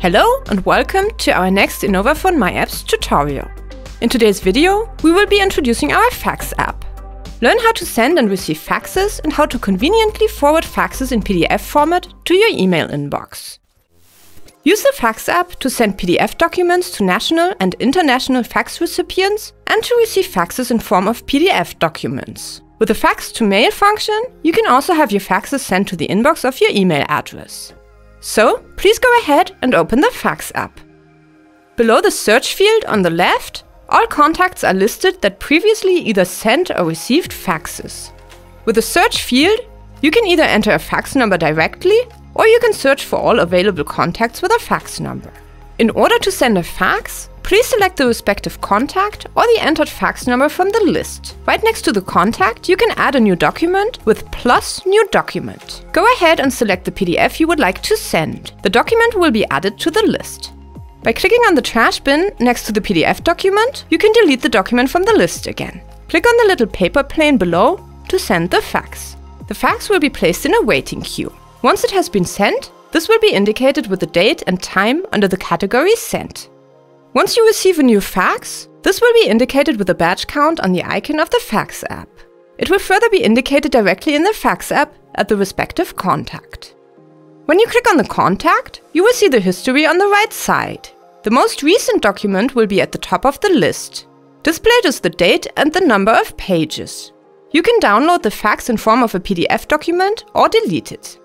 Hello and welcome to our next innovaphone myApps tutorial. In today's video, we will be introducing our Fax app. Learn how to send and receive faxes and how to conveniently forward faxes in PDF format to your email inbox. Use the Fax app to send PDF documents to national and international fax recipients and to receive faxes in form of PDF documents. With the Fax2Mail function, you can also have your faxes sent to the inbox of your email address. So, please go ahead and open the Fax app. Below the search field on the left, all contacts are listed that previously either sent or received faxes. With the search field, you can either enter a fax number directly, or you can search for all available contacts with a fax number. In order to send a fax, please select the respective contact or the entered fax number from the list. Right next to the contact, you can add a new document with +New Document. Go ahead and select the PDF you would like to send. The document will be added to the list. By clicking on the trash bin next to the PDF document, you can delete the document from the list again. Click on the little paper plane below to send the fax. The fax will be placed in a waiting queue. Once it has been sent, this will be indicated with the date and time under the category Sent. Once you receive a new fax, this will be indicated with a badge count on the icon of the Fax app. It will further be indicated directly in the Fax app at the respective contact. When you click on the contact, you will see the history on the right side. The most recent document will be at the top of the list. Displayed is the date and the number of pages. You can download the fax in form of a PDF document or delete it.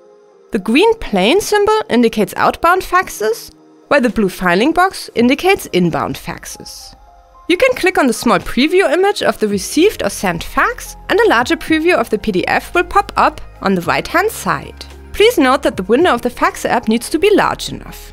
The green plane symbol indicates outbound faxes, while the blue filing box indicates inbound faxes. You can click on the small preview image of the received or sent fax, and a larger preview of the PDF will pop up on the right-hand side. Please note that the window of the Fax app needs to be large enough.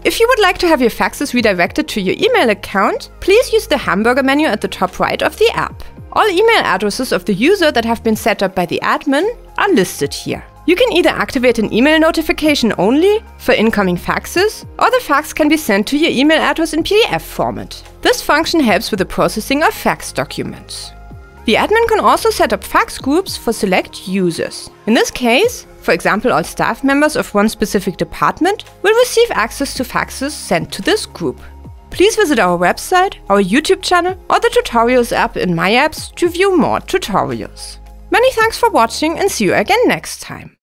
If you would like to have your faxes redirected to your email account, please use the hamburger menu at the top right of the app. All email addresses of the user that have been set up by the admin are listed here. You can either activate an email notification only for incoming faxes, or the fax can be sent to your email address in PDF format. This function helps with the processing of fax documents. The admin can also set up fax groups for select users. In this case, for example, all staff members of one specific department will receive access to faxes sent to this group. Please visit our website, our YouTube channel, or the Tutorials app in myApps to view more tutorials. Many thanks for watching and see you again next time.